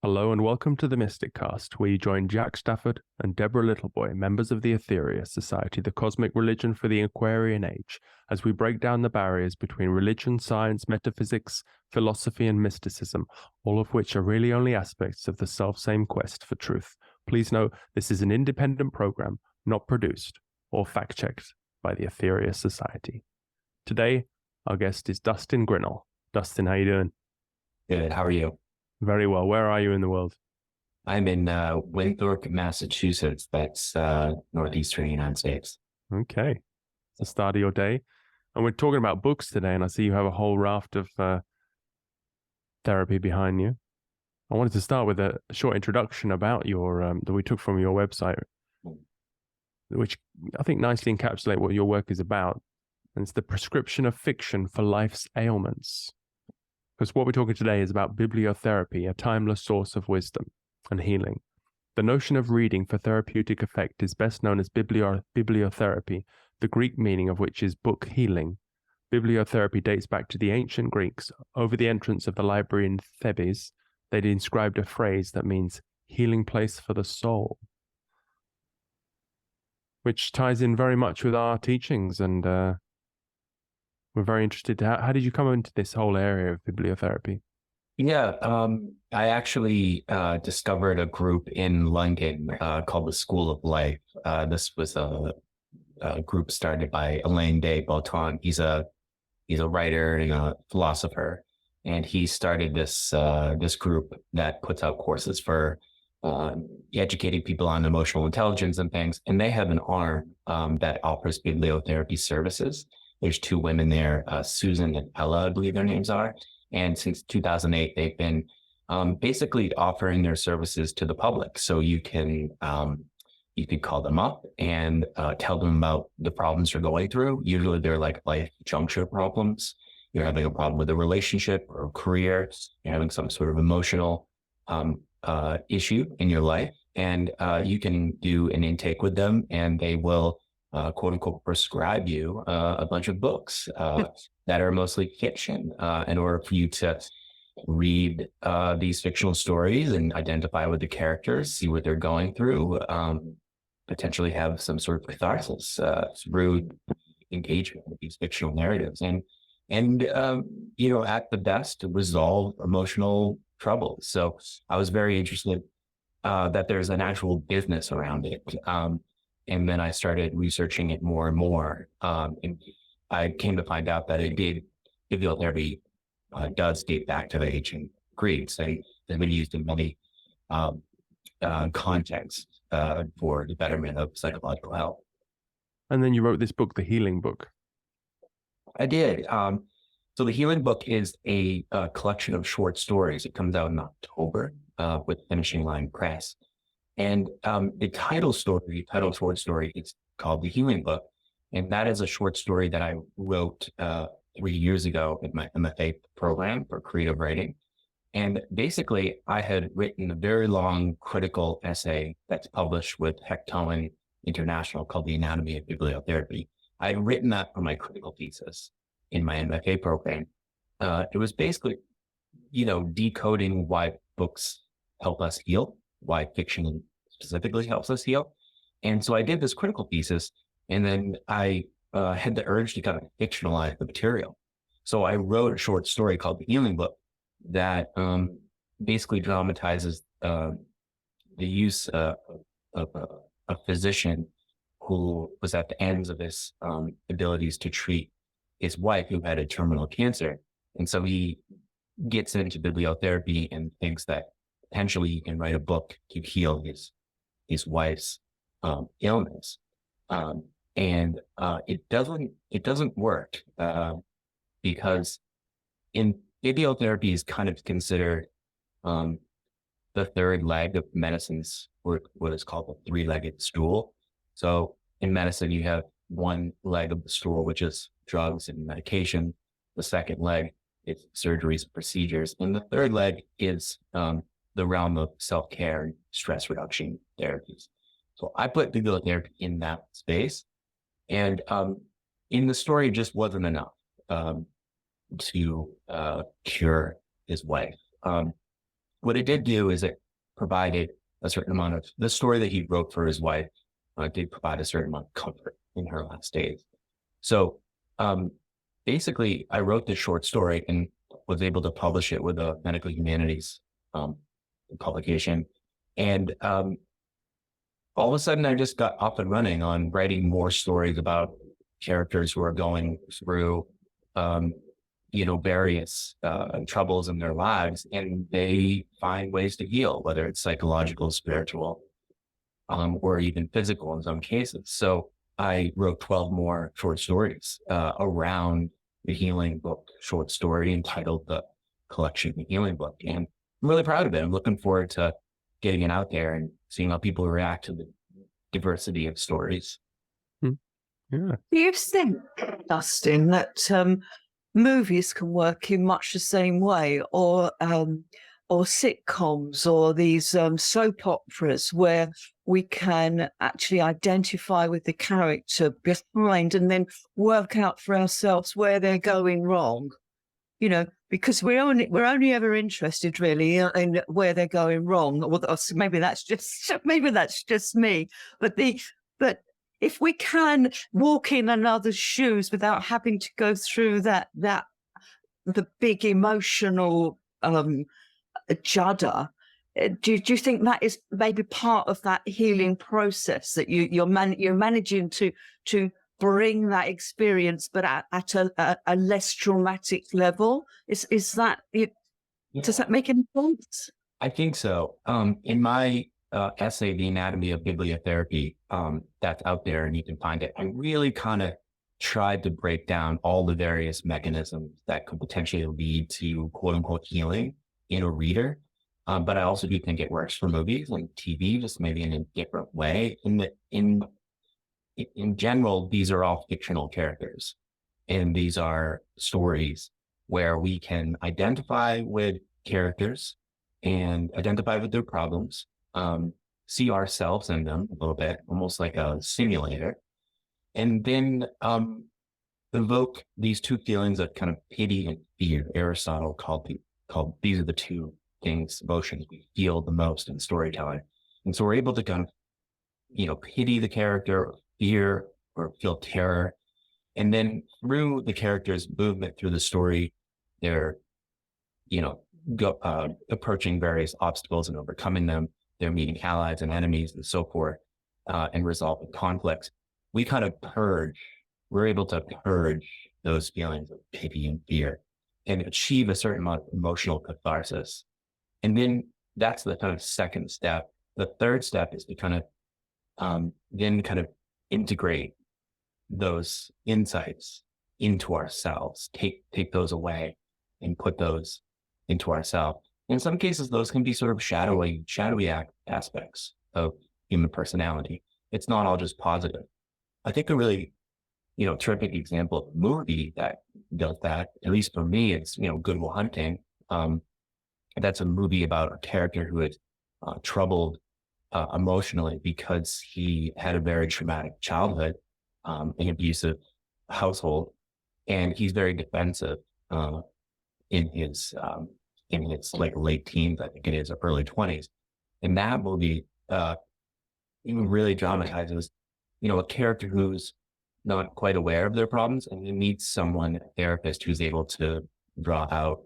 Hello and welcome to the Mysticast, where you join Jack Stafford and Deborah Littleboy, members of the Etheria Society, the cosmic religion for the Aquarian Age, as we break down the barriers between religion, science, metaphysics, philosophy, and mysticism, all of which are really only aspects of the self-same quest for truth. Please note, this is an independent program, not produced or fact-checked by the Etheria Society. Today, our guest is Dustin Grinnell. Dustin, how you doing? Good. How are you? Very well. Where are you in the world? I'm in Winthrop, Massachusetts. That's northeastern United States. Okay. It's the start of your day. And we're talking about books today, and I see you have a whole raft of therapy behind you. I wanted to start with a short introduction about your that we took from your website, which I think nicely encapsulate what your work is about. And it's the prescription of fiction for life's ailments. Because what we're talking today is about bibliotherapy, a timeless source of wisdom and healing. The notion of reading for therapeutic effect is best known as bibliotherapy, the Greek meaning of which is book healing. Bibliotherapy dates back to the ancient Greeks. Over the entrance of the library in Thebes, they'd inscribed a phrase that means healing place for the soul, which ties in very much with our teachings, and we're very interested. How did you come into this whole area of bibliotherapy? Yeah, I actually discovered a group in London called the School of Life. This was a group started by Alain de Botton. He's a writer and a philosopher, and he started this group that puts out courses for educating people on emotional intelligence and things. And they have an arm that offers bibliotherapy services. There's two women there, Susan and Ella, I believe their names are. And since 2008, they've been basically offering their services to the public. So you can call them up and tell them about the problems you're going through. Usually they're like life juncture problems. You're having a problem with a relationship or a career. You're having some sort of emotional issue in your life. And you can do an intake with them, and they will quote unquote prescribe you a bunch of books that are mostly fiction in order for you to read these fictional stories and identify with the characters, see what they're going through, potentially have some sort of catharsis through engagement with these fictional narratives, and at the best to resolve emotional troubles. So I was very interested that there's an actual business around it. And then I started researching it more and more. And I came to find out that bibliotherapy does date back to the ancient Greeks. They've been used in many contexts for the betterment of psychological health. And then you wrote this book, The Healing Book. I did. So The Healing Book is a collection of short stories. It comes out in October with Finishing Line Press. And the title short story, is called The Healing Book. And that is a short story that I wrote 3 years ago in my MFA program for creative writing. And basically, I had written a very long critical essay that's published with Hectowen International called The Anatomy of Bibliotherapy. I had written that for my critical thesis in my MFA program. It was basically, decoding why books help us heal, why fiction specifically helps us heal. And so I did this critical thesis, and then I had the urge to kind of fictionalize the material. So I wrote a short story called The Healing Book that basically dramatizes the use of a physician who was at the ends of his abilities to treat his wife who had a terminal cancer. And so he gets into bibliotherapy and thinks that potentially he can write a book to heal his wife's illness. And it doesn't work because in bibliotherapy is kind of considered the third leg of medicine's what is called the three-legged stool. So in medicine, you have one leg of the stool, which is drugs and medication. The second leg is surgeries and procedures. And the third leg is the realm of self-care and stress reduction therapies. So I put bibliotherapy in that space. And in the story, it just wasn't enough to cure his wife. What it did do is it provided a certain amount of the story that he wrote for his wife did provide a certain amount of comfort in her last days. So basically, I wrote this short story and was able to publish it with a medical humanities publication. And all of a sudden, I just got up and running on writing more stories about characters who are going through, various troubles in their lives, and they find ways to heal, whether it's psychological, spiritual, or even physical in some cases. So I wrote 12 more short stories around the healing book short story entitled The Collection, The Healing Book. And I'm really proud of it. I'm looking forward to getting it out there and seeing how people react to the diversity of stories. Yeah. Do you think, Dustin, that movies can work in much the same way, or sitcoms, or these soap operas where we can actually identify with the character behind and then work out for ourselves where they're going wrong? Because we're only ever interested really in where they're going wrong. Or maybe that's just me. But if we can walk in another's shoes without having to go through the big emotional judder, do you think that is maybe part of that healing process, that you're managing to bring that experience, but at a less traumatic level? Is that it? Yeah. Does that make any sense? I think so. In my essay, The Anatomy of Bibliotherapy, that's out there and you can find it, I really kind of tried to break down all the various mechanisms that could potentially lead to quote unquote healing in a reader. But I also do think it works for movies and TV, just maybe in a different way. In general, these are all fictional characters, and these are stories where we can identify with characters and identify with their problems, see ourselves in them a little bit, almost like a simulator, and then evoke these two feelings of kind of pity and fear. Aristotle called these are the two things, emotions we feel the most in storytelling. And so we're able to kind of, pity the character, or fear, or feel terror. And then through the character's movement through the story, they're, approaching various obstacles and overcoming them. They're meeting allies and enemies and so forth, and resolving conflicts. We're able to purge those feelings of pity and fear and achieve a certain amount of emotional catharsis. And then that's the kind of second step. The third step is to kind of then kind of integrate those insights into ourselves, take those away and put those into ourselves. In some cases, those can be sort of shadowy aspects of human personality. It's not all just positive. I think a really, terrific example of a movie that does that, at least for me, it's, Good Will Hunting. That's a movie about a character who is troubled emotionally because he had a very traumatic childhood, an abusive household, and he's very defensive in his like late teens, I think it is, or early 20s. And that movie even really dramatizes, a character who's not quite aware of their problems, and he meets someone, a therapist, who's able to draw out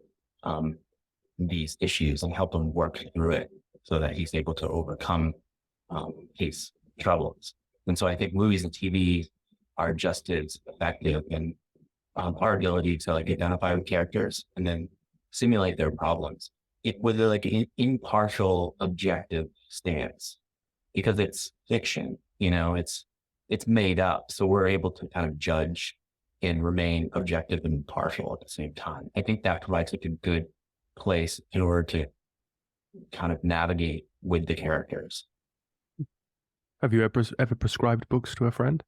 these issues and help him work through it so that he's able to overcome his troubles. And so I think movies and TV are just as effective in our ability to identify with characters and then simulate their problems with an impartial, objective stance, because it's fiction, it's made up. So we're able to kind of judge and remain objective and impartial at the same time. I think that provides a good place in order to kind of navigate with the characters. Have you ever prescribed books to a friend?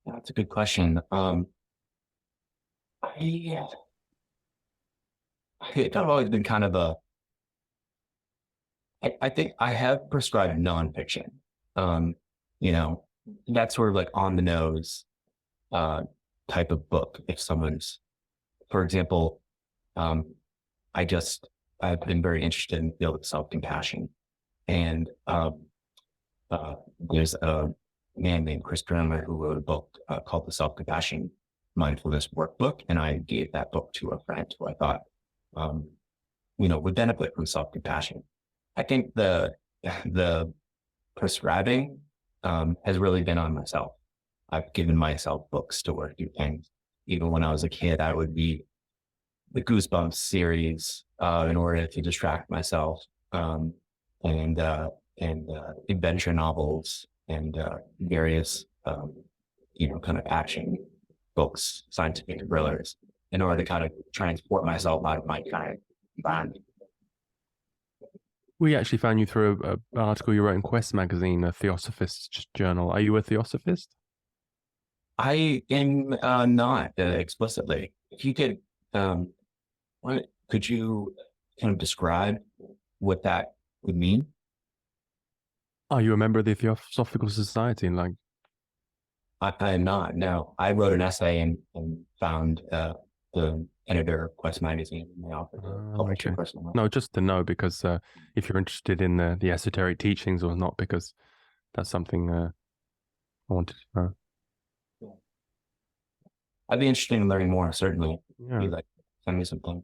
That's a good question. I've always been kind of I think I have prescribed nonfiction. That's sort of like on the nose type of book. If someone's, for example, I just I've been very interested in the field of self-compassion. And there's a man named Chris Drenler who wrote a book called The Self-Compassion Mindfulness Workbook. And I gave that book to a friend who I thought, would benefit from self-compassion. I think the prescribing has really been on myself. I've given myself books to work through things. Even when I was a kid, I would read the Goosebumps series in order to distract myself, and adventure novels and various kind of action books, scientific thrillers, in order to kind of transport myself out of my kind of environment. We actually found you through an article you wrote in Quest magazine, a Theosophist's journal. Are you a Theosophist? I am not explicitly. If you could, could you kind of describe what that would mean? Are you a member of the Theosophical Society? I am not. No, I wrote an essay and found the editor of Quest magazine in my office. Okay. No, just to know, because if you're interested in the esoteric teachings or not, because that's something I wanted to know. I'd be interested in learning more, certainly. Yeah. Like, send me some things.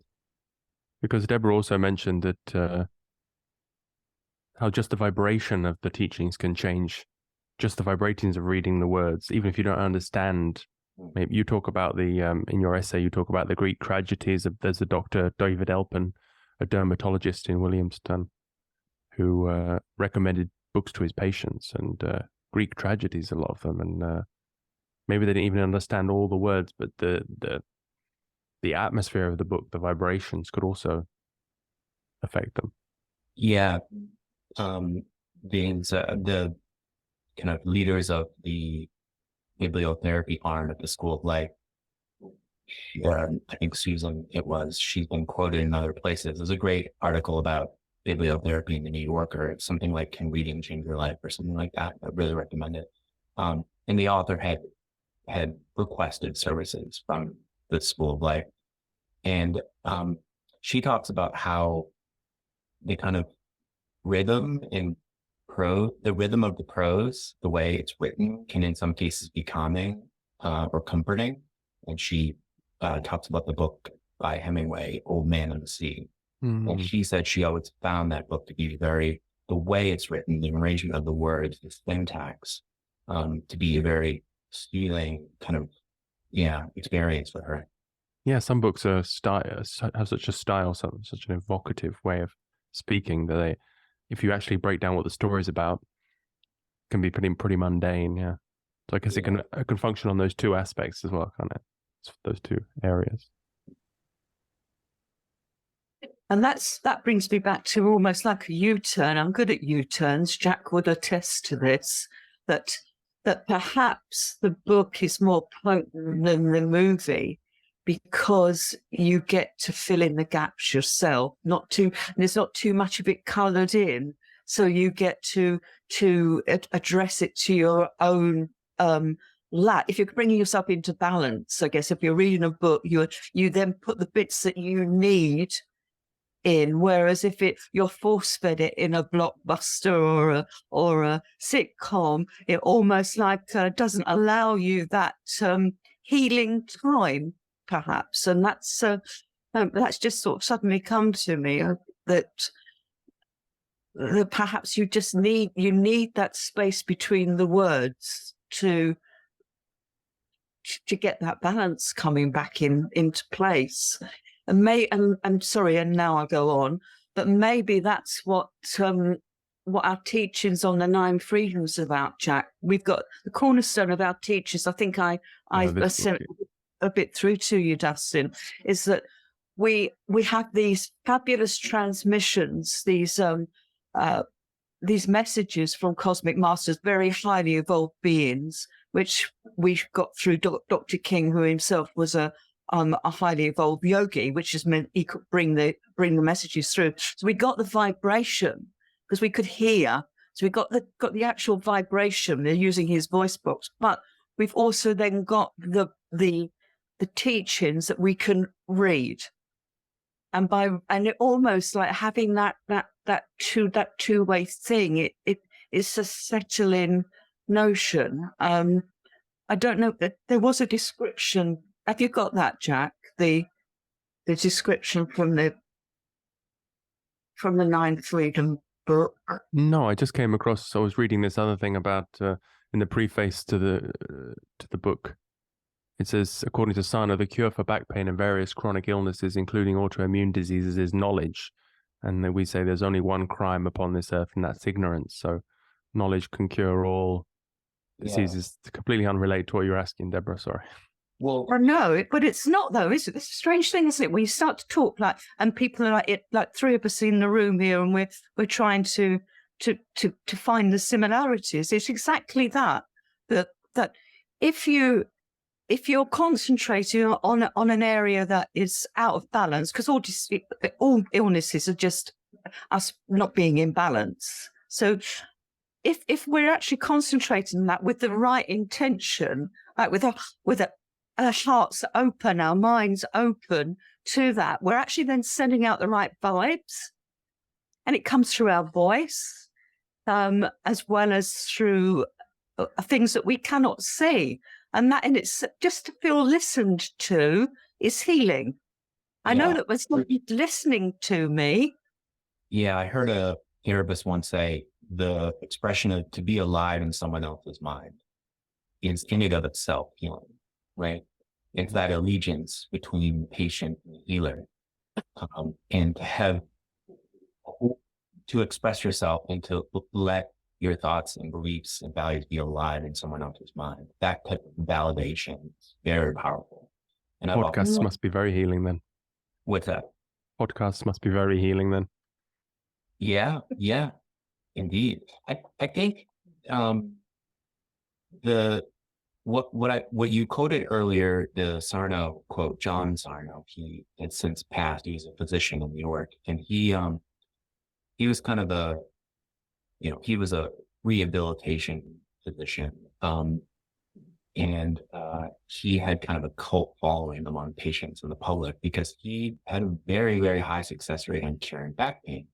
Because Deborah also mentioned that how just the vibration of the teachings can change, just the vibrations of reading the words, even if you don't understand. Maybe you talk about in your essay, you talk about the Greek tragedies. There's a Dr. David Elpin, a dermatologist in Williamstown, who recommended books to his patients, and Greek tragedies, a lot of them, and maybe they didn't even understand all the words, but the atmosphere of the book, the vibrations, could also affect them. Yeah, being the kind of leaders of the bibliotherapy arm at the School of Life, I think Susan, she's been quoted in other places. There's a great article about bibliotherapy in the New Yorker. It's something like "Can Reading Change Your Life?" or something like that. I really recommend it. And the author had requested services from the School of Life, and she talks about how the kind of rhythm in the rhythm of the prose, the way it's written, can in some cases be calming or comforting. And she talks about the book by Hemingway, Old Man and the Sea. Mm-hmm. And she said she always found that book to be the way it's written, the arrangement of the words, the syntax, to be a very soothing kind of, experience for her. Yeah, some books have such a style, such an evocative way of speaking that if you actually break down what the story is about, can be pretty mundane. Yeah, so I guess it can function on those two aspects as well, can't it? Those two areas. And that brings me back to almost like a U-turn. I'm good at U-turns. Jack would attest to this, that perhaps the book is more potent than the movie, because you get to fill in the gaps yourself, and there's not too much of it coloured in. So you get to address it to your own if you're bringing yourself into balance. I guess if you're reading a book, you then put the bits that you need in, whereas if you're force-fed it in a blockbuster or a sitcom, it almost like doesn't allow you that healing time, perhaps. And that's just sort of suddenly come to me, that perhaps you just need that space between the words to get that balance coming back into place. And I'm sorry, and now I go on, but maybe that's what our teachings on the 9 freedoms about, Jack. We've got the cornerstone of our teachers. I think I sent a bit through to you, Dustin, is that we have these fabulous transmissions, these messages from cosmic masters, very highly evolved beings, which we got through Dr. King, who himself was a highly evolved yogi, which just meant he could bring the messages through. So we got the vibration because we could hear. So we got the actual vibration. They're using his voice box, but we've also then got the teachings that we can read. and it almost like having that two-way thing, it's a settling notion. I don't know that there was a description. Have you got that, Jack? The description from the Nine Freedom book? No, I just came across. I was reading this other thing about in the preface to the book. It says, according to Sarno, the cure for back pain and various chronic illnesses, including autoimmune diseases, is knowledge. And then we say there's only one crime upon this earth, and that's ignorance. So knowledge can cure all diseases. Completely unrelated to what you're asking, Deborah. Sorry. Well, no, but it's not though, is it? It's a strange thing, isn't it? When you start to talk and people are like three of us in the room here, and we're trying to find the similarities. It's exactly that if you're concentrating on an area that is out of balance, because all illnesses are just us not being in balance. So if we're actually concentrating on that with the right intention, like with our hearts open, our minds open to that, we're actually then sending out the right vibes, and it comes through our voice, as well as through things that we cannot see. And it's just to feel listened to is healing. I know that when somebody's listening to me. Yeah, I heard a therapist once say the expression of to be alive in someone else's mind is in and of itself healing, right? It's that allegiance between patient and healer, and to express yourself and to let your thoughts and beliefs and values be alive in someone else's mind. That type of validation is very powerful. And podcasts must be very healing then. What's that? Podcasts must be very healing then. Yeah, indeed. I think what you quoted earlier, the Sarno quote, John Sarno, he had since passed. He's a physician in New York, and he was kind of he was a rehabilitation physician. And he had kind of a cult following among patients and the public because he had a very, very high success rate on curing back pain,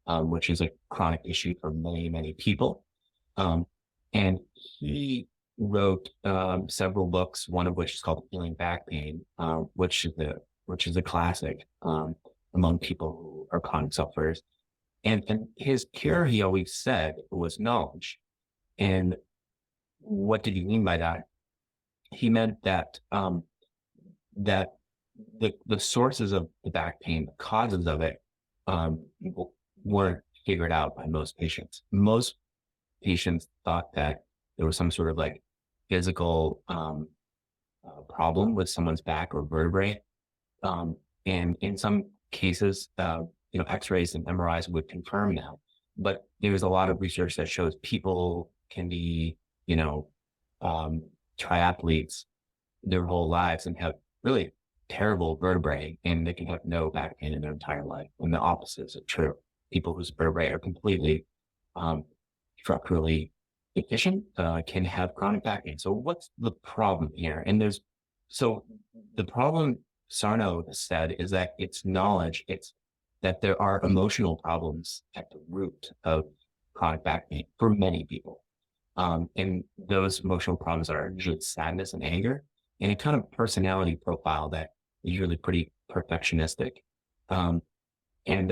which is a chronic issue for many, many people. And he wrote several books, one of which is called Healing Back Pain, which is a classic among people who are chronic sufferers. And his cure, he always said, was knowledge. And what did he mean by that? He meant that that the sources of the back pain, the causes of it, weren't figured out by most patients. Most patients thought that there was some sort of like physical problem with someone's back or vertebrae. And in some cases, X-rays and MRIs would confirm that. But there's a lot of research that shows people can be, triathletes their whole lives and have really terrible vertebrae, and they can have no back pain in their entire life. And the opposites are true. People whose vertebrae are completely structurally deficient can have chronic back pain. So what's the problem here? And the problem, Sarno said, is that it's knowledge. It's that there are emotional problems at the root of chronic back pain for many people. And those emotional problems are usually sadness and anger, and a kind of personality profile that is usually pretty perfectionistic, and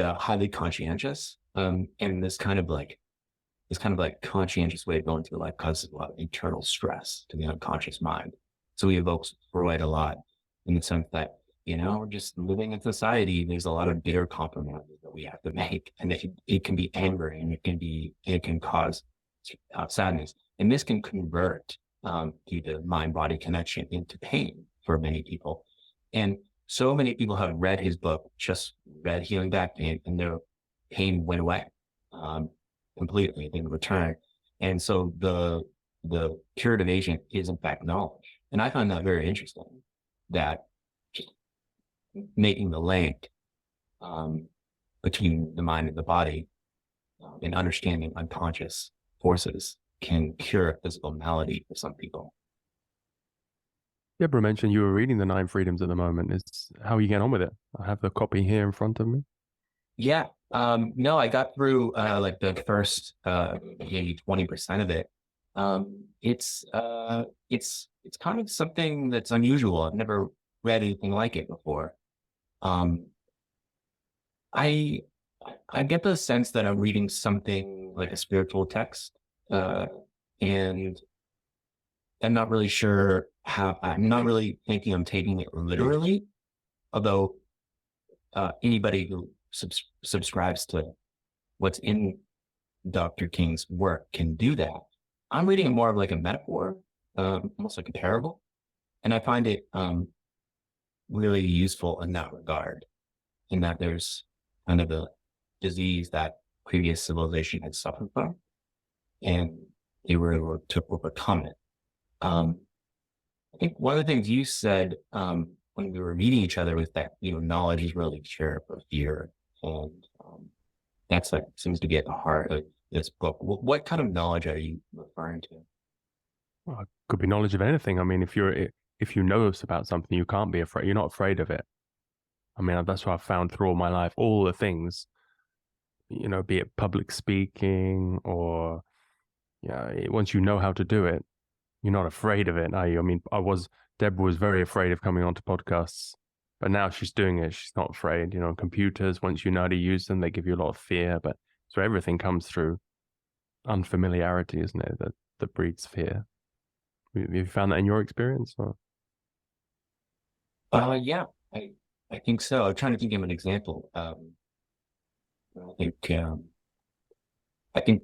highly conscientious. And this kind of like conscientious way of going through life causes a lot of internal stress to the unconscious mind. So he evokes Freud a lot in the sense that, we're just living in society. There's a lot of bitter compromises that we have to make, and it can be anger, and it can cause sadness, and this can convert due to mind-body connection into pain for many people. And so many people have read his book, just read Healing Back Pain, and their pain went away completely. It didn't return. And so the curative agent is in fact knowledge. And I find that very interesting, that just making the link between the mind and the body and understanding unconscious forces can cure a physical malady for some people. Deborah mentioned you were reading the Nine Freedoms at the moment. How are you getting on with it? I have the copy here in front of me. Yeah. No, I got through like the first maybe 20% of it. It's kind of something that's unusual. I've never read anything like it before. Um, I I get the sense that I'm reading something like a spiritual text, and I'm not really sure how. I'm not really thinking I'm taking it literally, although anybody who subscribes to what's in Dr. King's work can do that. I'm reading it more of like a metaphor, almost like a parable, and I find it really useful in that regard. In that there's kind of a disease that previous civilization had suffered from, and they were able to overcome it. I think one of the things you said when we were meeting each other was that knowledge is really cure for fear, and that's like seems to be at the heart of this book. What kind of knowledge are you referring to? Well, it could be knowledge of anything. I mean, if you know about something, you can't be afraid. You're not afraid of it. I mean, that's what I've found through all my life. All the things, be it public speaking or, once you know how to do it, you're not afraid of it, are you? I mean, Deborah was very afraid of coming onto podcasts, but now she's doing it. She's not afraid. Computers, once you know how to use them, they give you a lot of fear. But so everything comes through unfamiliarity, isn't it? That breeds fear. Have you found that in your experience? Or? Yeah, I think so. I'm trying to think of an example. I think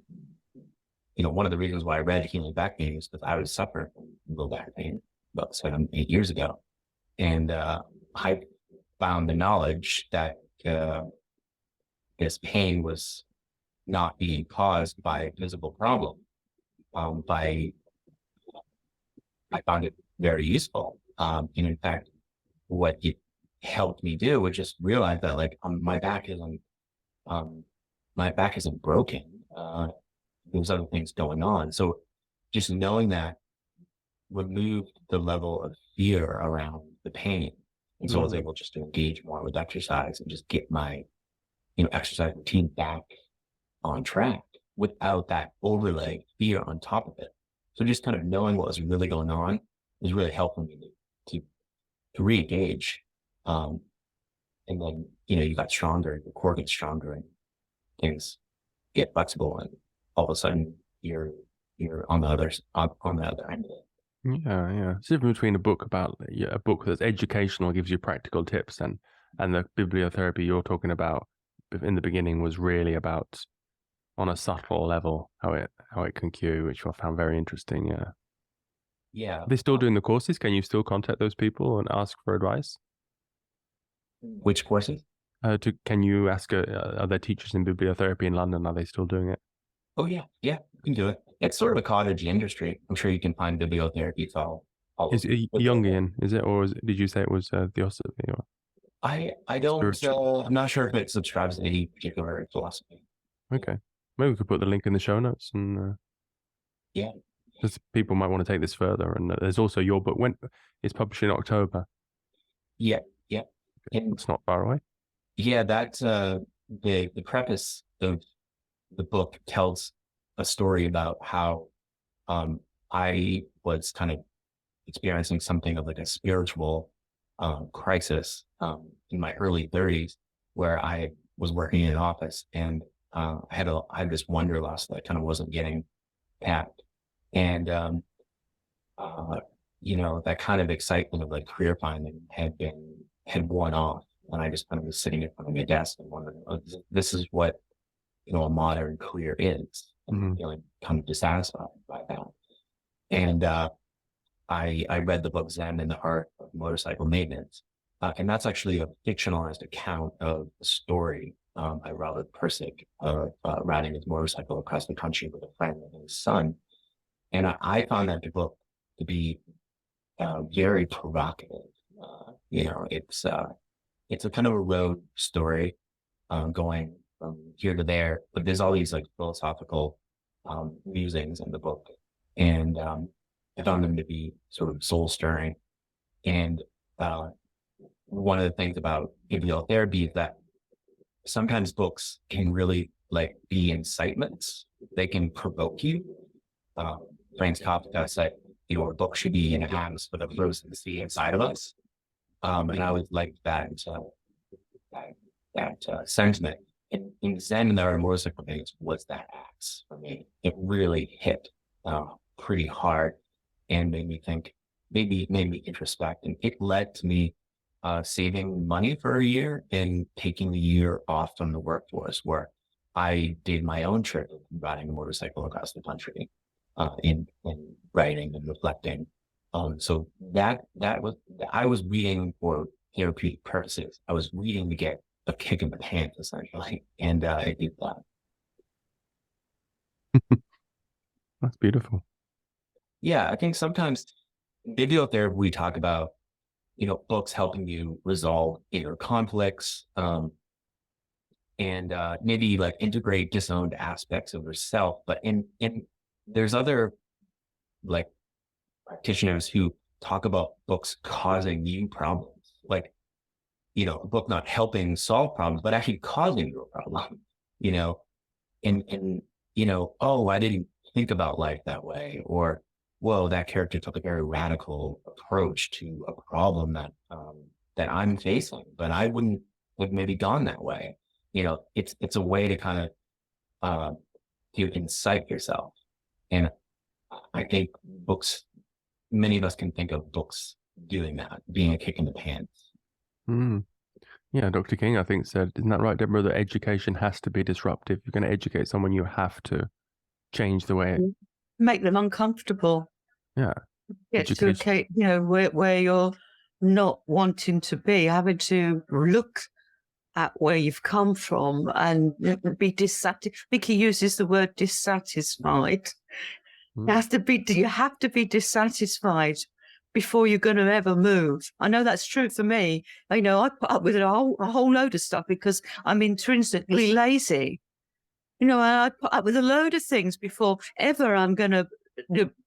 one of the reasons why I read Healing Back Pain is because I was suffering from low back pain about 7-8 years ago, and I found the knowledge that this pain was not being caused by a physical problem. I found it very useful. And in fact, what it helped me do was just realize that like my back isn't broken. There's other things going on. So just knowing that removed the level of fear around the pain. And so I was able just to engage more with exercise and just get my, exercise routine back on track without that overlay fear on top of it. So just kind of knowing what was really going on was really helping me to re-engage. And then, you got stronger, the core gets stronger and things get flexible, and all of a sudden you're on the other end of it. Yeah. It's different between a book that's educational, gives you practical tips, and the bibliotherapy you're talking about in the beginning was really about on a subtle level how it can cure, which I found very interesting. Yeah. Yeah. Are they still doing the courses? Can you still contact those people and ask for advice? Which courses? Can you ask? Are there teachers in bibliotherapy in London? Are they still doing it? Oh yeah, you can do it. It's sort of a cottage industry. I'm sure you can find bibliotherapy. It's all Is it Jungian? Is it, or did you say it was Theosophy? Or I don't. I'm not sure if it subscribes to any particular philosophy. Okay, maybe we could put the link in the show notes, and yeah, because people might want to take this further. And there's also your book. When it's published in October. Yeah. And it's not far away. Yeah, that's the preface of the book tells a story about how I was kind of experiencing something of like a spiritual crisis in my early 30s, where I was working in an office, and I had this wanderlust that kind of wasn't getting packed, and that kind of excitement of like career finding had worn off, and I just kind of was sitting in front of my desk and wondering, this is what a modern career is, and feeling kind of dissatisfied by that. And I read the book Zen and the Art of Motorcycle Maintenance, and that's actually a fictionalized account of the story by Robert Persick of riding his motorcycle across the country with a friend and his son. And I found that book to be very provocative. It's a kind of a road story going from here to there, but there's all these like philosophical musings in the book, and I found them to be sort of soul stirring. And one of the things about bibliotherapy is that sometimes books can really like be incitements. They can provoke you. Franz Kafka said, your book should be in hands for the frozen sea inside of us. And I would like that sentiment. In Zen, there are motorcycle things was that axe for me. It really hit pretty hard and made me think, made me introspect. And it led to me saving money for a year and taking a year off from the workforce, where I did my own trip riding a motorcycle across the country, in writing and reflecting. So that was, I was reading for therapeutic purposes. I was reading to get a kick in the pants, essentially. And I did that. That's beautiful. Yeah, I think sometimes in bibliotherapy, we talk about, books helping you resolve inner conflicts, and maybe like integrate disowned aspects of yourself. But in there's other like practitioners who talk about books causing you problems, like, a book not helping solve problems, but actually causing you a problem, and oh, I didn't think about life that way, or whoa, that character took a very radical approach to a problem that I'm facing, but I wouldn't have maybe gone that way. It's a way to kind of to incite yourself. And I think books, many of us can think of books doing that, being a kick in the pants. Yeah, Dr. King, I think, said, isn't that right, Deborah, that education has to be disruptive? You're going to educate someone, you have to change the way it... Make them uncomfortable. Yeah. Get to where you're not wanting to be, having to look at where you've come from and be dissatisfied. Vicky uses the word dissatisfied. You have to be dissatisfied before you're going to ever move. I know that's true for me. I put up with a whole load of stuff because I'm intrinsically lazy. I put up with a load of things before ever I'm going to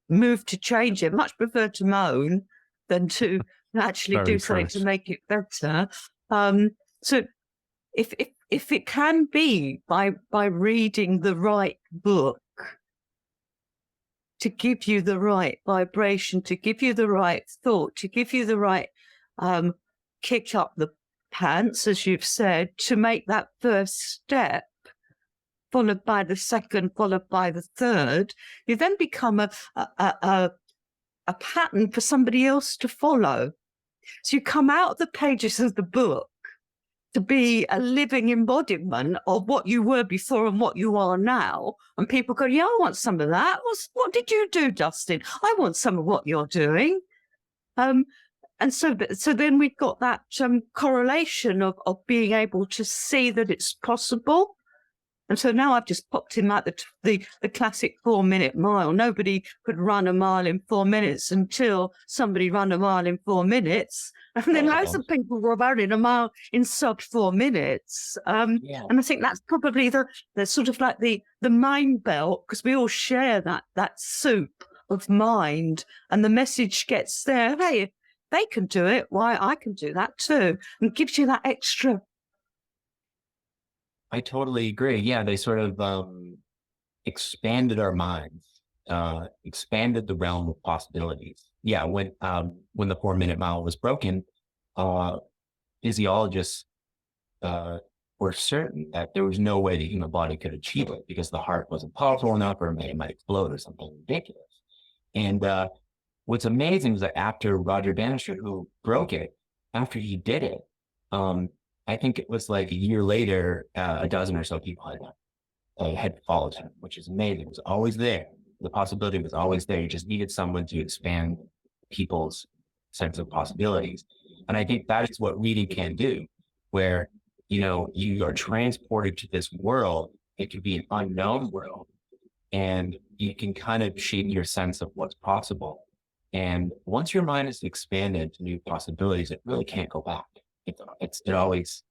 move to change it. Much prefer to moan than to actually do something to make it better. So if it can be by reading the right book, to give you the right vibration, to give you the right thought, to give you the right kick up the pants, as you've said, to make that first step, followed by the second, followed by the third, you then become a pattern for somebody else to follow. So you come out of the pages of the book to be a living embodiment of what you were before and what you are now. And people go, yeah, I want some of that. What did you do, Dustin? I want some of what you're doing. And so then we've got that correlation of being able to see that it's possible. And so now I've just popped in like the classic 4-minute mile. Nobody could run a mile in 4 minutes until somebody ran a mile in 4 minutes. And then loads of people were running a mile in sub 4 minutes. And I think that's probably the sort of like the mind belt, because we all share that soup of mind, and the message gets there. Hey, if they can do it, why I can do that too. And gives you that extra. I totally agree. Yeah, they sort of expanded our minds, expanded the realm of possibilities. Yeah, when the 4-minute mile was broken, physiologists were certain that there was no way the human body could achieve it because the heart wasn't powerful enough, or it might explode or something ridiculous. And what's amazing is that after Roger Bannister, who broke it, after he did it, I think it was like a year later, a dozen or so people had followed him, which is amazing. It was always there. The possibility was always there. You just needed someone to expand people's sense of possibilities. And I think that is what reading can do, where, you are transported to this world. It could be an unknown world, and you can kind of shape your sense of what's possible. And once your mind is expanded to new possibilities, it really can't go back. It's always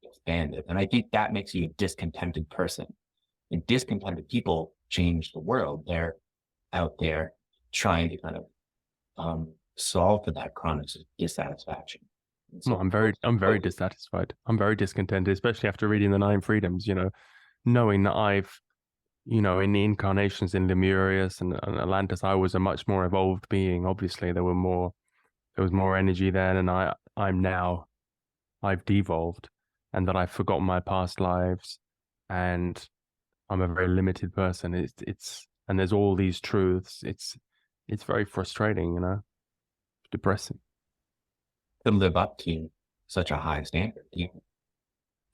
expanded. And I think that makes you a discontented person. And discontented people change the world. They're out there trying to kind of solve for that chronic dissatisfaction. Well, I'm very dissatisfied. I'm very discontented, especially after reading the Nine Freedoms, knowing that I've, in the incarnations in Lemurius and Atlantis, I was a much more evolved being. Obviously, there was more energy then, and I've devolved, and that I've forgotten my past lives, and I'm a very limited person. And there's all these truths. It's very frustrating, depressing. To live up to such a high standard,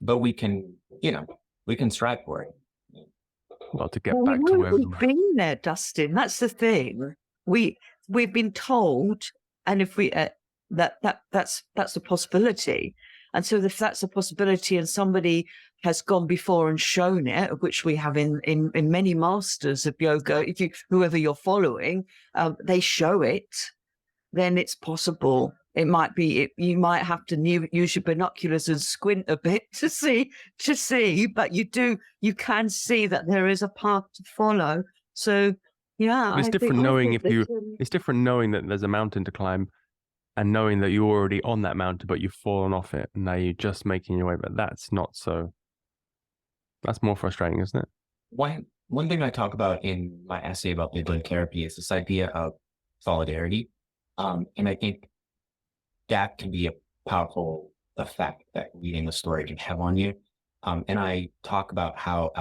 but we can strive for it. Well, to get back to where we've been there, Dustin. That's the thing. We've been told, and if we that's a possibility. And so if that's a possibility, and somebody has gone before and shown it, which we have in many masters of yoga, whoever you're following, they show it, then it's possible. It might be, you might have to use your binoculars and squint a bit to see, but you can see that there is a path to follow. So, yeah. It's different knowing it's different knowing that there's a mountain to climb and knowing that you're already on that mountain, but you've fallen off it and now you're just making your way. But that's more frustrating, isn't it? One thing I talk about in my essay about bibliotherapy is this idea of solidarity. And I think that can be a powerful effect that reading the story can have on you. And I talk about how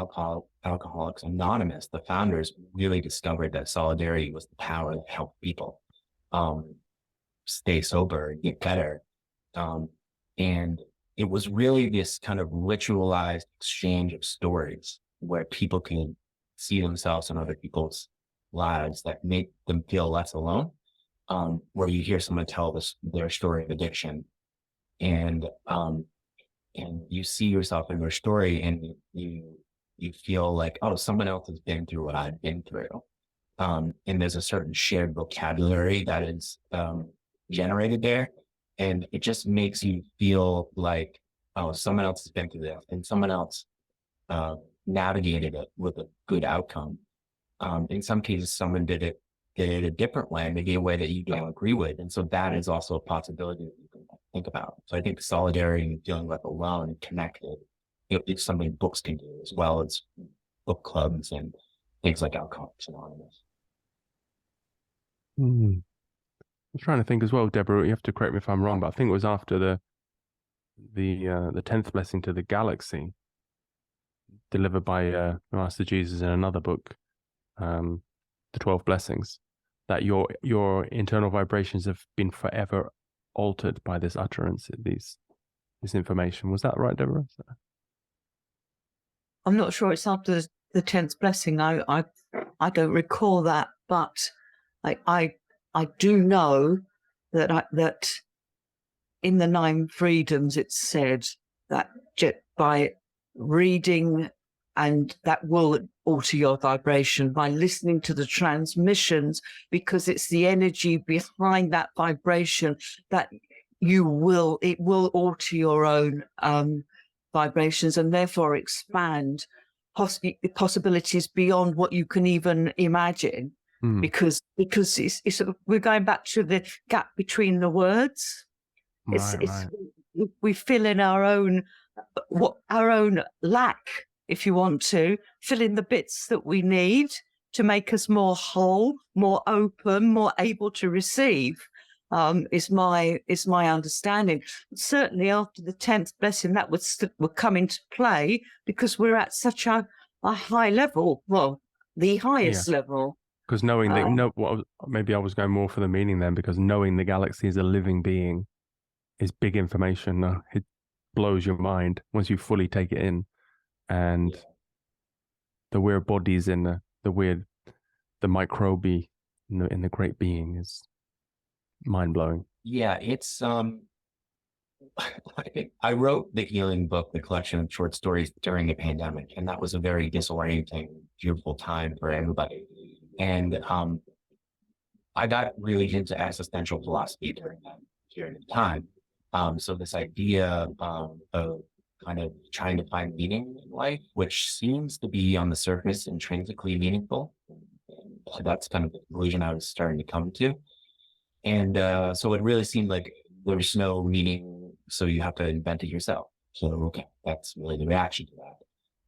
Alcoholics Anonymous, the founders, really discovered that solidarity was the power that helped people stay sober, get better. And it was really this kind of ritualized exchange of stories where people can see themselves in other people's lives that make them feel less alone. Where you hear someone tell their story of addiction, and you see yourself in their story, and you feel like, oh, someone else has been through what I've been through, and there's a certain shared vocabulary that is generated there, and it just makes you feel like, oh, someone else has been through this, and someone else navigated it with a good outcome. In some cases, someone did it a different way, maybe a way that you don't agree with. And so that is also a possibility that you can think about. So I think solidarity and feeling like alone and connected, it's something books can do, as well as book clubs and things like Alcoholics Anonymous. I'm trying to think as well, Deborah, you have to correct me if I'm wrong, but I think it was after the 10th blessing to the galaxy delivered by Master Jesus in another book, the 12 blessings, that your internal vibrations have been forever altered by this utterance, this information. Was that right, Deborah? I'm not sure it's after the 10th blessing. I don't recall that, but I do know that in the Nine Freedoms it's said that by reading, and that will alter your vibration by listening to the transmissions, because it's the energy behind that vibration that it will alter your own vibrations, and therefore expand possibilities beyond what you can even imagine. Because we're going back to the gap between the words. Right. We fill in our own lack, if you want to, fill in the bits that we need to make us more whole, more open, more able to receive, is my understanding. Certainly after the 10th blessing, that would come into play, because we're at such a high level, well, the highest level. Because knowing that, maybe I was going more for the meaning then, because knowing the galaxy is a living being is big information. It blows your mind once you fully take it in. And the weird bodies in the microbe in the great being is mind-blowing. Yeah, it's I wrote the healing book, the collection of short stories, during the pandemic, and that was a very disorienting, beautiful time for everybody. And I got really into existential philosophy during that period of time. So this idea of kind of trying to find meaning in life, which seems to be on the surface intrinsically meaningful. So that's kind of the conclusion I was starting to come to. And so it really seemed like there's no meaning, so you have to invent it yourself. So, okay, that's really the reaction to that.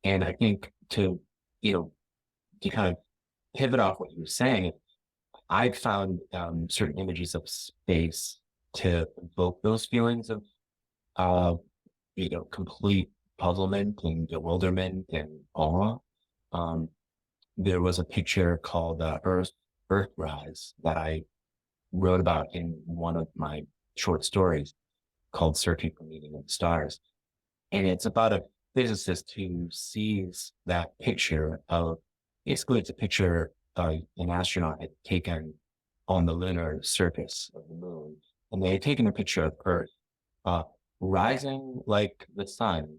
And I think to kind of pivot off what you were saying, I found certain images of space to evoke those feelings of, complete puzzlement and bewilderment and awe. There was a picture called Earthrise that I wrote about in one of my short stories called Searching for Meaning in the Stars. And it's about a physicist who sees that picture of, basically it's a picture an astronaut had taken on the lunar surface of the moon. And they had taken a picture of Earth rising like the sun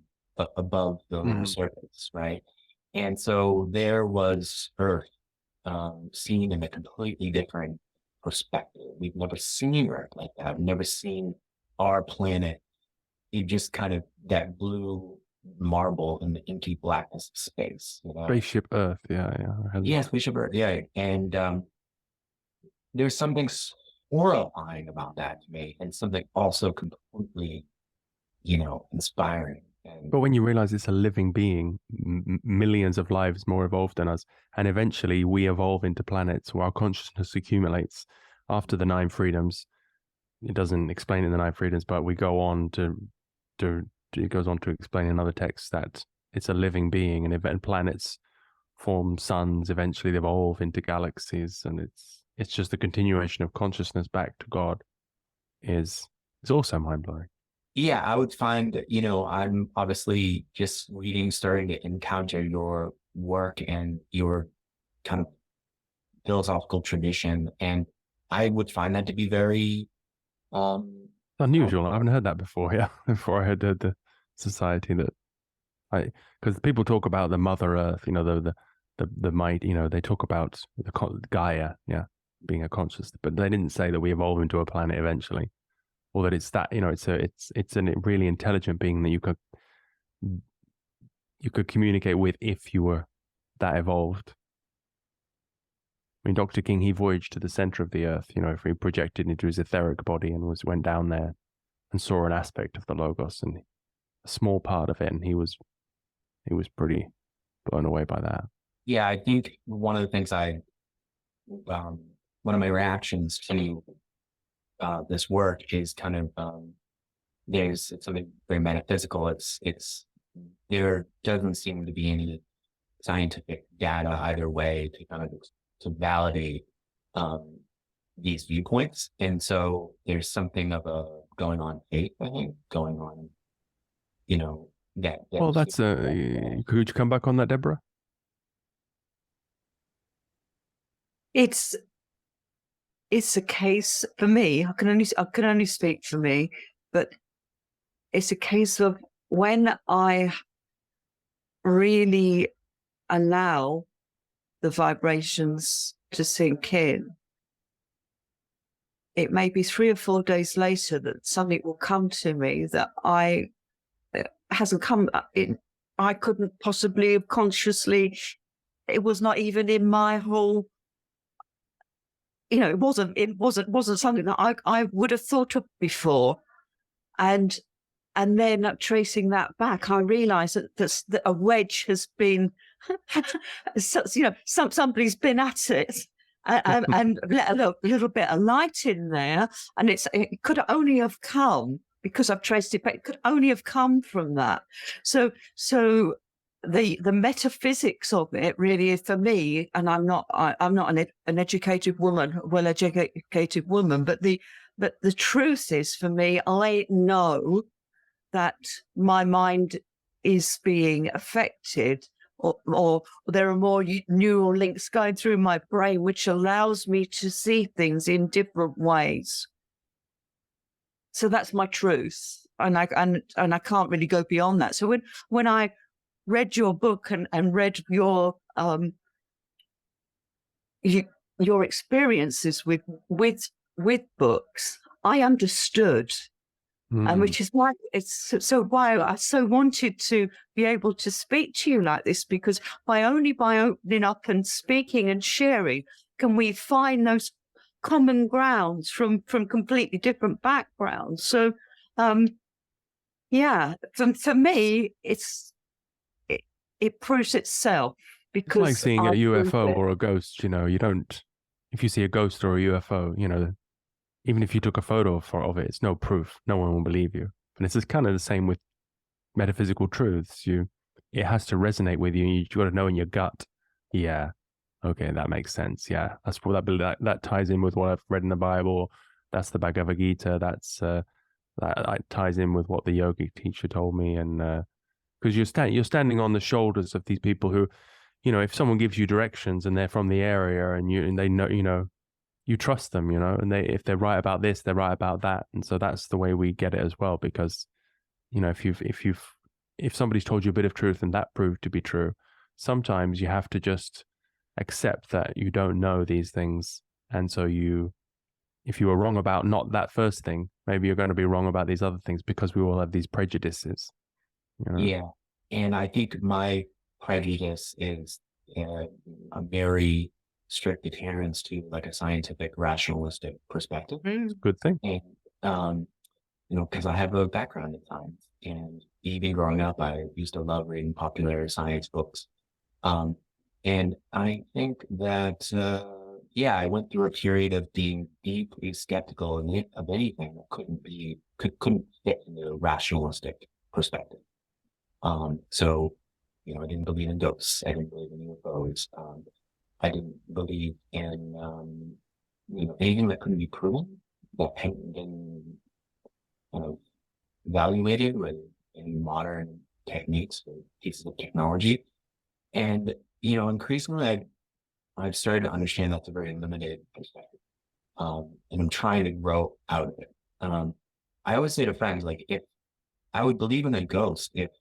above the lunar surface, right? And so there was Earth seen in a completely different perspective. We've never seen Earth like that. We've never seen our planet. It just kind of that blue marble in the empty blackness of space. Spaceship Earth, yeah. Yeah, Spaceship Earth, yeah. And there's something horrifying about that to me, and something also completely, inspiring. But when you realize it's a living being, millions of lives more evolved than us, and eventually we evolve into planets where our consciousness accumulates after the 9 freedoms. It doesn't explain in the 9 freedoms, but we go on it goes on to explain in other texts that it's a living being, and planets form suns, eventually they evolve into galaxies, and it's just a continuation of consciousness back to God. It's also mind-blowing. Yeah, I would find, I'm obviously just starting to encounter your work and your kind of philosophical tradition, and I would find that to be very unusual. I haven't heard that before. Yeah, before I heard the society because people talk about the Mother Earth, the might, they talk about the Gaia, being a conscious, but they didn't say that we evolve into a planet eventually, or that it's that, it's a really intelligent being that you could communicate with if you were that evolved. I mean, Dr. King, he voyaged to the center of the Earth, if he projected into his etheric body and went down there and saw an aspect of the Logos and a small part of it, and he was pretty blown away by that. Yeah, I think one of the things one of my reactions to this work is kind of it's something very metaphysical. There doesn't seem to be any scientific data either way to kind of to validate these viewpoints, and so there's something of a going on faith, I think, going on, that. Well, that's could you come back on that, Deborah? It's a case for me. I can only speak for me, but it's a case of when I really allow the vibrations to sink in, it may be 3 or 4 days later that something will come to me that hasn't come in. I couldn't possibly have consciously. It was not even in my whole. It wasn't something that I would have thought of before, and then tracing that back, I realised that a wedge has been, somebody's been at it and let a little bit of light in there, and it could only have come because I've traced it back. It could only have come from that. So the metaphysics of it really is for me, and I'm not an educated woman, well-educated woman, but the truth is for me, I know that my mind is being affected, or there are more neural links going through my brain, which allows me to see things in different ways. So that's my truth, and I can't really go beyond that. So when I read your book and read your experiences with books, I understood. And which is why why I so wanted to be able to speak to you like this, because by opening up and speaking and sharing can we find common grounds from completely different backgrounds. So, yeah, for me, it proves itself It's like because seeing a I proved UFO it. or a ghost, you don't, if you see a ghost or a UFO, even if you took a photo of it, it's no proof. No one will believe you. And it's just kind of the same with metaphysical truths. It has to resonate with you. You got to know in your gut. Yeah, okay, that makes sense. Yeah, that ties in with what I've read in the Bible. That's the Bhagavad Gita. That ties in with what the yogic teacher told me. And because you're standing on the shoulders of these people who, if someone gives you directions and they're from the area and they know, you trust them, and if they're right about this, they're right about that. And so that's the way we get it as well, because, if somebody's told you a bit of truth and that proved to be true, sometimes you have to just accept that you don't know these things. And so if you were wrong about not that first thing, maybe you're going to be wrong about these other things, because we all have these prejudices. Yeah. And I think my prejudice is a very strict adherence to like a scientific, rationalistic perspective. Good thing. And, because I have a background in science, and even growing up, I used to love reading popular science books. And I think that, I went through a period of being deeply skeptical of anything that couldn't fit in the rationalistic perspective. So, I didn't believe in ghosts. I didn't believe in UFOs. I didn't believe in, anything that couldn't be proven, that hadn't been evaluated with any modern techniques or pieces of technology. And, increasingly I've started to understand that's a very limited perspective. And I'm trying to grow out of it. I always say to friends, like, if I would believe in a ghost, if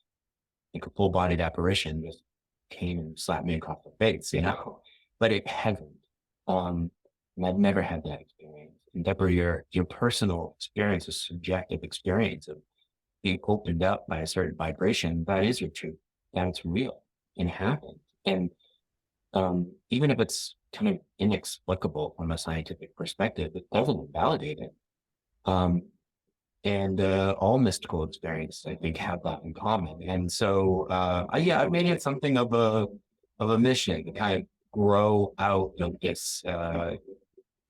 like a full-bodied apparition just came and slapped me across the face, but it hasn't. And I've never had that experience. And Deborah, your personal experience, a subjective experience of being opened up by a certain vibration, that is your truth. That's real and happens. And even if it's kind of inexplicable from a scientific perspective, it doesn't invalidate it. And all mystical experiences, I think, have that in common. And so, I've made it something of a mission to kind of grow out of this,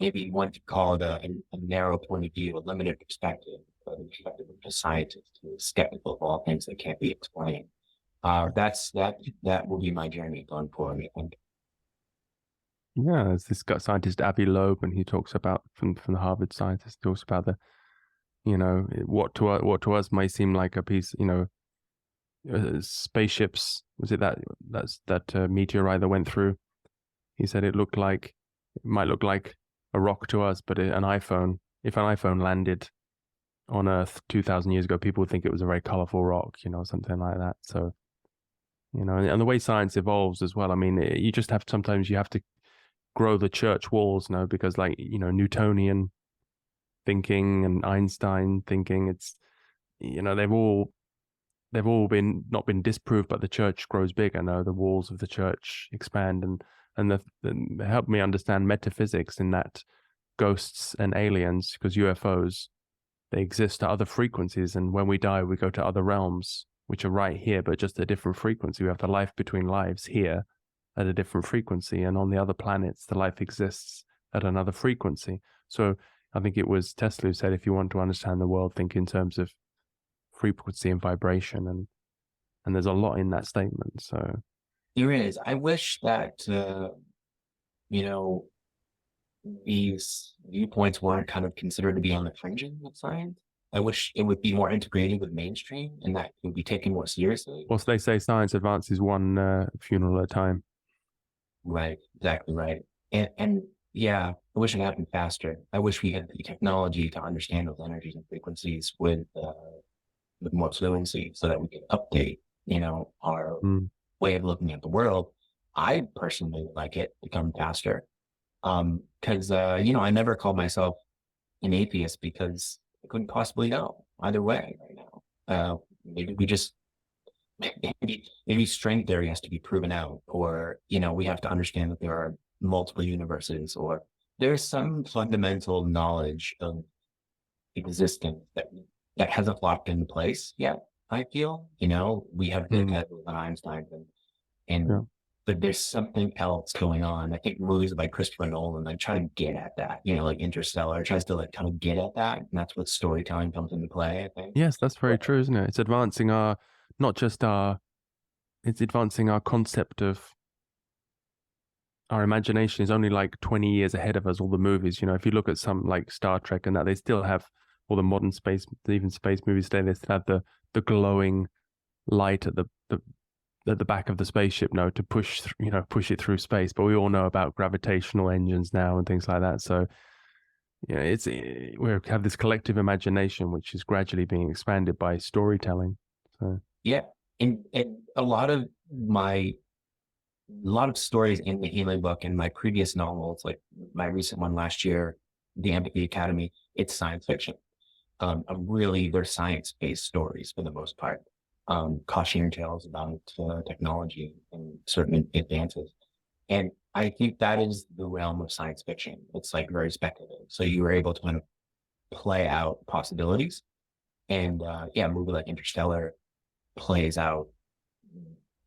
maybe one could call it a narrow point of view, a limited perspective, the perspective of a scientist who is skeptical of all things that can't be explained. That will be my journey going forward, I think. Yeah, there's this scientist Avi Loeb, and he talks about from the Harvard scientist, talks about the, what to us might seem like a piece, spaceships. Was it that meteorite that went through? He said it might look like a rock to us, but if an iPhone landed on Earth 2,000 years ago, people would think it was a very colorful rock, something like that. So, and the way science evolves as well. I mean, sometimes you have to grow the church walls, because Newtonian thinking and Einstein thinking, it's, they've all not been disproved, but the church grows bigger. The walls of the church expand, and they help me understand metaphysics in that ghosts and aliens, because UFOs, they exist at other frequencies, and when we die, we go to other realms, which are right here, but just a different frequency. We have the life between lives here at a different frequency, and on the other planets, the life exists at another frequency. So I think it was Tesla who said, if you want to understand the world, think in terms of frequency and vibration, and there's a lot in that statement. So there is. I wish that these viewpoints weren't kind of considered to be on the fringes of science. I wish it would be more integrated with mainstream, and that it would be taken more seriously. Well, they say science advances one funeral at a time. Right, exactly right. And I wish it happened faster. I wish we had the technology to understand those energies and frequencies with more fluency, so that we could update, our way of looking at the world. I personally would like it to come faster. Because I never called myself an atheist, because I couldn't possibly know either way right now. Maybe string theory has to be proven out, or we have to understand that there are multiple universes, or there's some fundamental knowledge of existence that hasn't locked into place yet. I feel, we have been at Einstein and Yeah. but there's something else going on. I think movies by Christopher Nolan like try to get at that, like Interstellar tries to like kind of get at that, and that's what storytelling comes into play, I think. Yes, that's very true, isn't it? It's advancing it's advancing our concept of our imagination is only like 20 years ahead of us, all the movies. If you look at some like Star Trek and that, they still have all the modern space, even space movies today, they still have the glowing light at the back of the spaceship, to push it through space. But we all know about gravitational engines now and things like that. So we have this collective imagination which is gradually being expanded by storytelling. So yeah, and a lot of stories in the healing book and my previous novels, like my recent one last year, The Empathy Academy, it's science fiction. They're science-based stories for the most part. Cautionary tales about technology and certain advances. And I think that is the realm of science fiction. It's like very speculative. So you were able to kind of play out possibilities. And a movie like Interstellar plays out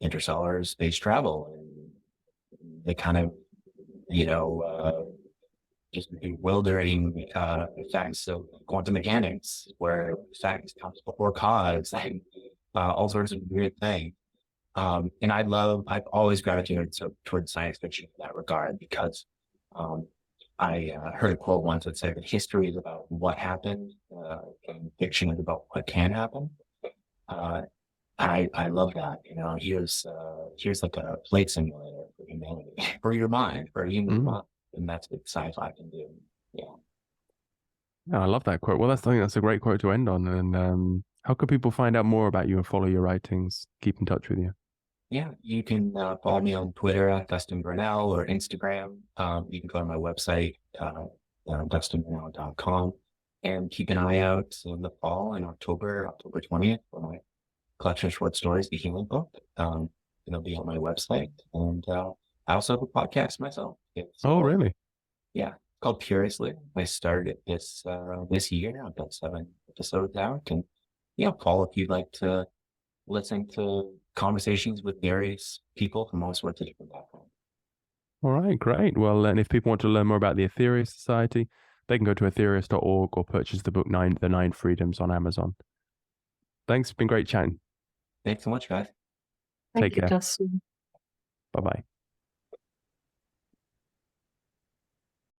interstellar space travel and the kind of, just bewildering effects of quantum mechanics, where effects comes before cause, and all sorts of weird things. And I've always gravitated towards science fiction in that regard, because I heard a quote once that said that history is about what happened, and fiction is about what can happen. I love that. Here's like a plate simulator for humanity, for your mind, for a human mind. And that's what sci-fi can do. Yeah. Yeah, I love that quote. Well, I think that's a great quote to end on. And how can people find out more about you and follow your writings, keep in touch with you? Yeah, you can follow me on Twitter at Dustin Burnell, or Instagram. You can go to my website, dustinburnell.com, and keep an eye out in the fall, in October 20th, for my collection of short stories, The Healing Book. It'll be on my website. And I also have a podcast myself. Really? Yeah, it's called Curiously. I started it this year. I've got 7 episodes out. And follow if you'd like to listen to conversations with various people from all sorts of different backgrounds. All right, great. Well, and if people want to learn more about the Aetherius Society, they can go to aetherius.org or purchase the book The 9 Freedoms on Amazon. Thanks. It's been great chatting. Thanks so much, guys. Thank Take you, care. Dustin. Bye-bye.